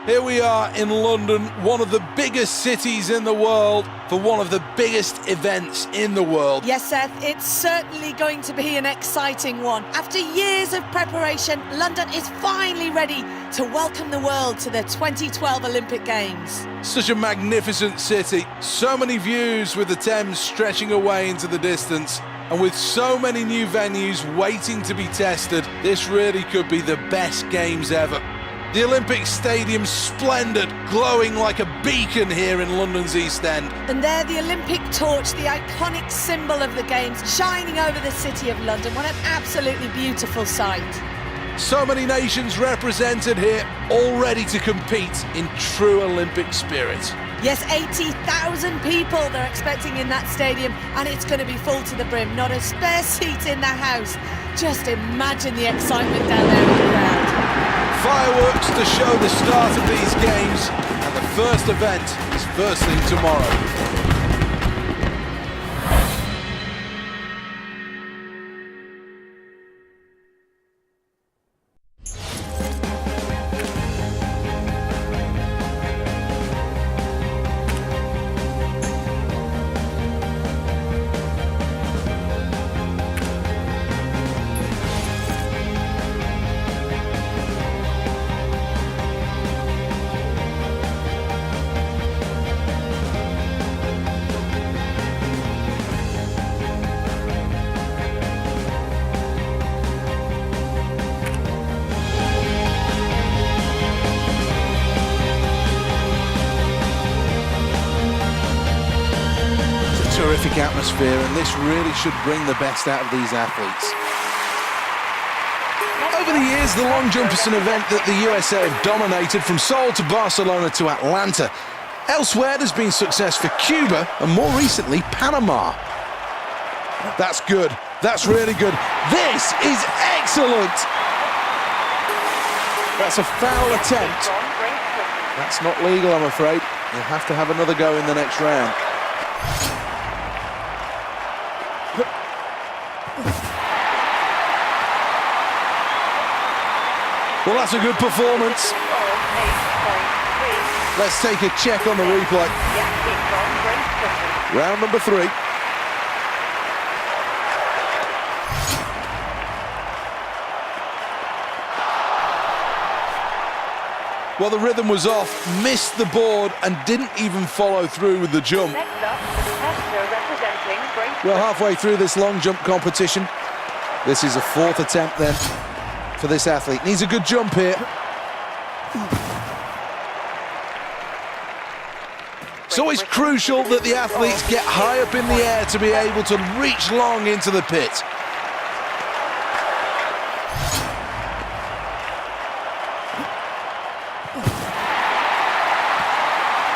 Here we are in London, one of the biggest cities in the world, for one of the biggest events in the world. Yes, Seth, it's certainly going to be an exciting one. After years of preparation, London is finally ready to welcome the world to the 2012 Olympic Games. Such a magnificent city, so many views with the Thames stretching away into the distance, and with so many new venues waiting to be tested, this really could be the best games ever. The Olympic Stadium's splendid, glowing like a beacon here in London's East End. And there, the Olympic torch, the iconic symbol of the Games, shining over the city of London. What an absolutely beautiful sight. So many nations represented here, all ready to compete in true Olympic spirit. Yes, 80,000 people they're expecting in that stadium, and it's going to be full to the brim. Not a spare seat in the house. Just imagine the excitement down there in the crowd. Fireworks to show the start of these games, and the first event is first thing tomorrow. Terrific atmosphere, and this really should bring the best out of these athletes. Over the years, the long jump is an event that the USA have dominated, from Seoul to Barcelona to Atlanta. Elsewhere, there's been success for Cuba and more recently Panama. That's good. That's really good. This is excellent. That's a foul attempt. That's not legal, I'm afraid. You'll have to have another go in the next round. Well, that's a good performance. Let's take a check on the replay. Round number 3. Well, the rhythm was off, missed the board, and didn't even follow through with the jump. Well, halfway through this long jump competition. This is a 4th attempt then for this athlete. Needs a good jump here. It's always crucial that the athletes get high up in the air to be able to reach long into the pit.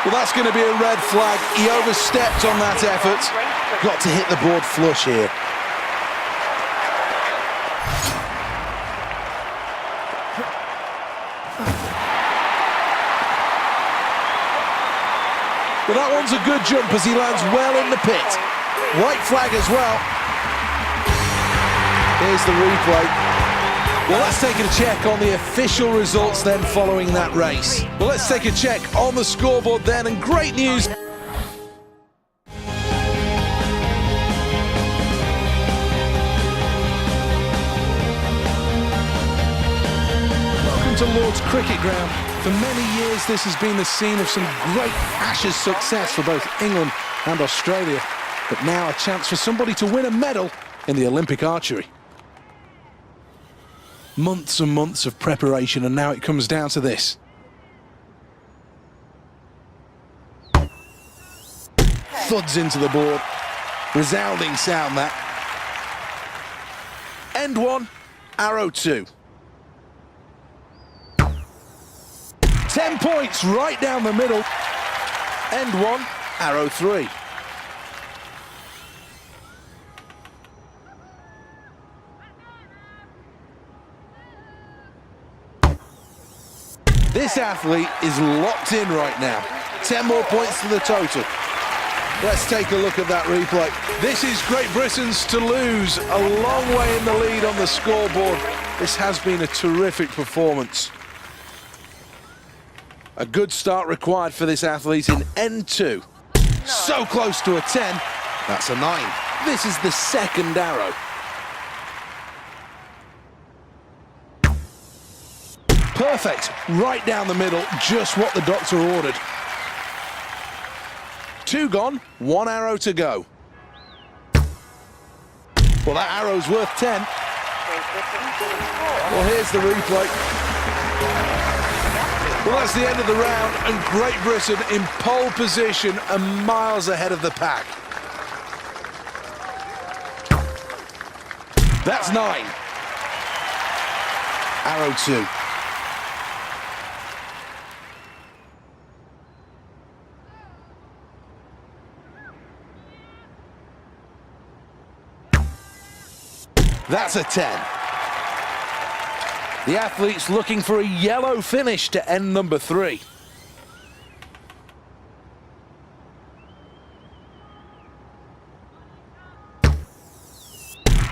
Well, that's going to be a red flag. He overstepped on that effort. Got to hit the board flush here. Well, that one's a good jump as he lands well in the pit. White flag as well. Here's the replay. Well, let's take a check on the official results then following that race. Well, let's take a check on the scoreboard then, and great news. Welcome to Lord's Cricket Ground. For many years, this has been the scene of some great Ashes success for both England and Australia. But now a chance for somebody to win a medal in the Olympic archery. Months and months of preparation, and now it comes down to this. Thuds into the board. Resounding sound, that. End 1, arrow 2. 10 points right down the middle. End 1, arrow 3. This athlete is locked in right now. 10 more points to the total. Let's take a look at that replay. This is Great Britain's to lose, a long way in the lead on the scoreboard. This has been a terrific performance. A good start required for this athlete in N2. So close to a 10. That's a 9. This is the second arrow. Perfect. Right down the middle, just what the doctor ordered. 2 gone, 1 arrow to go. Well, that arrow's worth 10. Well, here's the replay. Well, that's the end of the round, and Great Britain in pole position and miles ahead of the pack. That's 9. Arrow 2. That's a 10. The athlete's looking for a yellow finish to end number 3.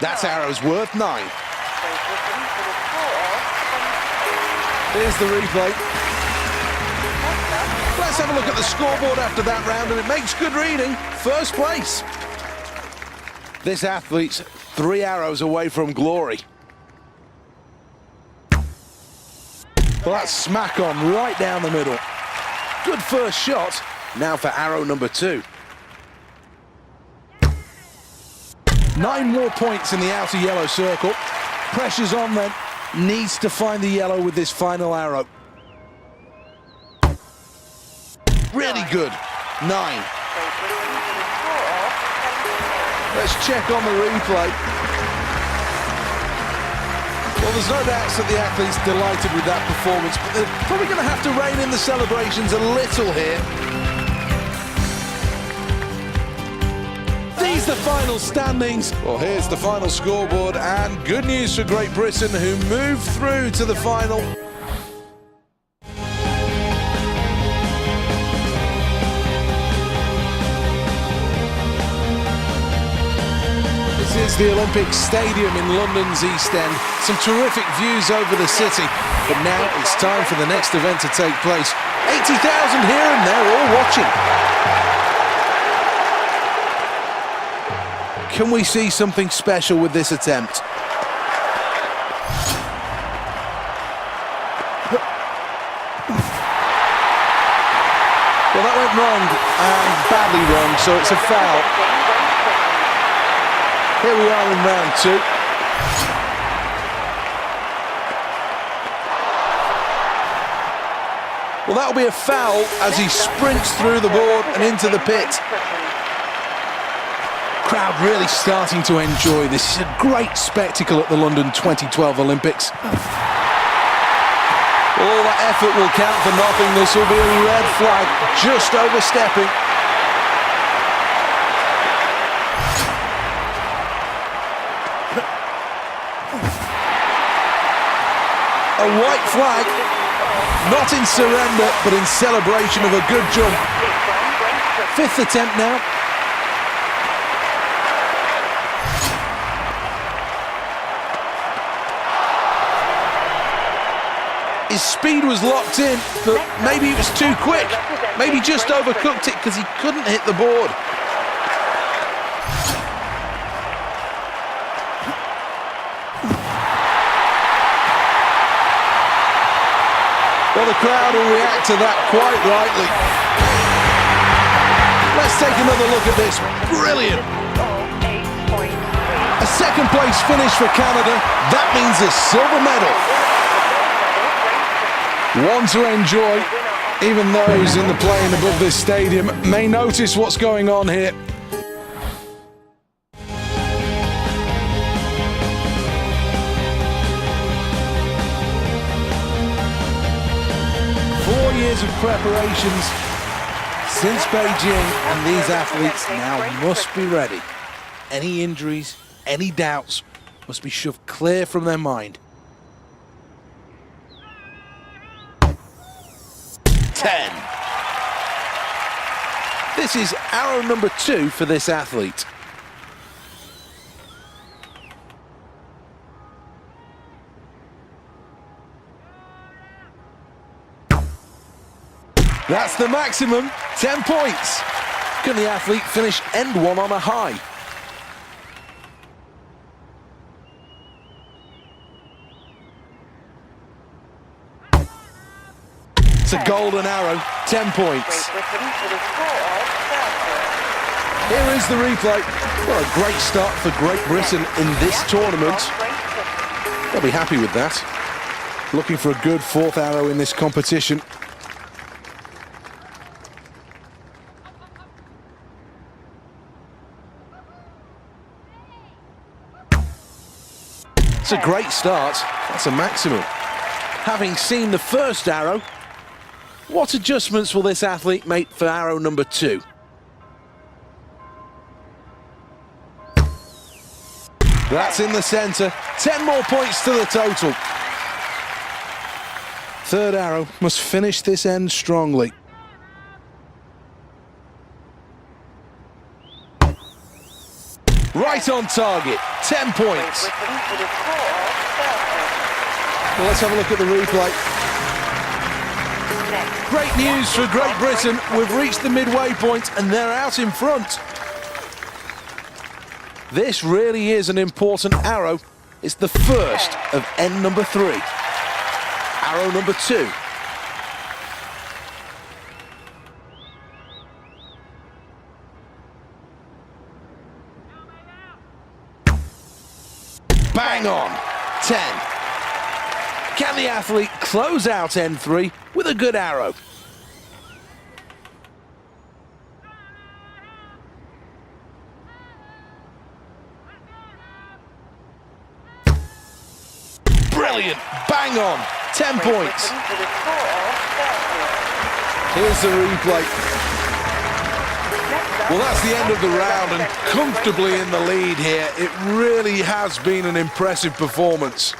That's arrow's worth 9. Here's the replay. Let's have a look at the scoreboard after that round, and it makes good reading. First place. This athlete's 3 arrows away from glory. Well, that's smack on right down the middle. Good first shot. Now for arrow number 2. 9 more points in the outer yellow circle. Pressure's on then. Needs to find the yellow with this final arrow. Really good. 9. Let's check on the replay. Well, there's no doubt that the athlete's delighted with that performance, but they're probably going to have to rein in the celebrations a little here. These are the final standings. Well, here's the final scoreboard, and good news for Great Britain, who moved through to the final. This is the Olympic Stadium in London's East End. Some terrific views over the city. But now it's time for the next event to take place. 80,000 here, and they're all watching. Can we see something special with this attempt? Well, that went wrong, and badly wrong, so it's a foul. Here we are in round 2. Well, that'll be a foul as he sprints through the board and into the pit. Crowd really starting to enjoy this. It's a great spectacle at the London 2012 Olympics. All that effort will count for nothing. This will be a red flag, just overstepping. A white flag, not in surrender, but in celebration of a good jump. 5th attempt now. His speed was locked in, but maybe it was too quick. Maybe just overcooked it because he couldn't hit the board. Well, the crowd will react to that quite rightly. Let's take another look at this. Brilliant. A 2nd place finish for Canada. That means a silver medal. One to enjoy. Even those in the plane above this stadium may notice what's going on here. Years of preparations since Beijing, and these athletes now must be ready. Any injuries, any doubts must be shoved clear from their mind. 10. This is arrow number 2 for this athlete. That's the maximum, 10 points. Can the athlete finish end one on a high? It's a golden arrow, 10 points. Here is the replay. Well, a great start for Great Britain in this tournament. They'll be happy with that. Looking for a good fourth arrow in this competition. It's a great start. That's a maximum. Having seen the first arrow, what adjustments will this athlete make for arrow number 2? That's in the centre. 10 more points to the total. Third arrow must finish this end strongly. Right on target. 10 points. Well, let's have a look at the replay. Great news for Great Britain. We've reached the midway point and they're out in front. This really is an important arrow. It's the first of end number 3. Arrow number 2. Bang on. 10. Can the athlete close out end 3 with a good arrow? Brilliant. Bang on. 10 points. Here's the replay. Well, that's the end of the round and comfortably in the lead here. It really has been an impressive performance.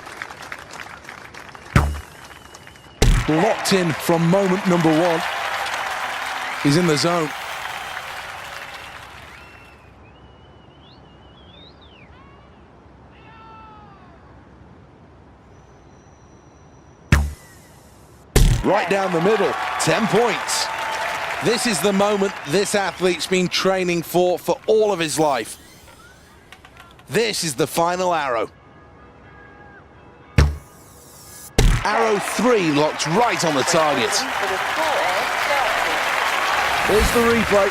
Locked in from moment number 1. He's in the zone. Right down the middle, 10 points. This is the moment this athlete's been training for all of his life. This is the final arrow. Arrow 3 locked right on the target. Here's the replay.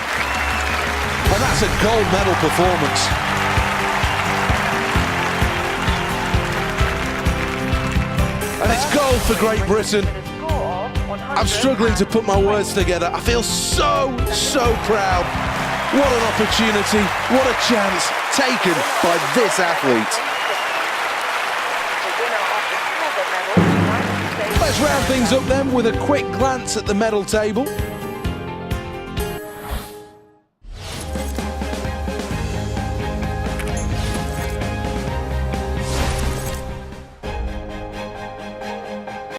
And that's a gold medal performance. And it's gold for Great Britain. I'm struggling to put my words together. I feel so proud. What an opportunity, what a chance taken by this athlete. Let's round things up then with a quick glance at the medal table.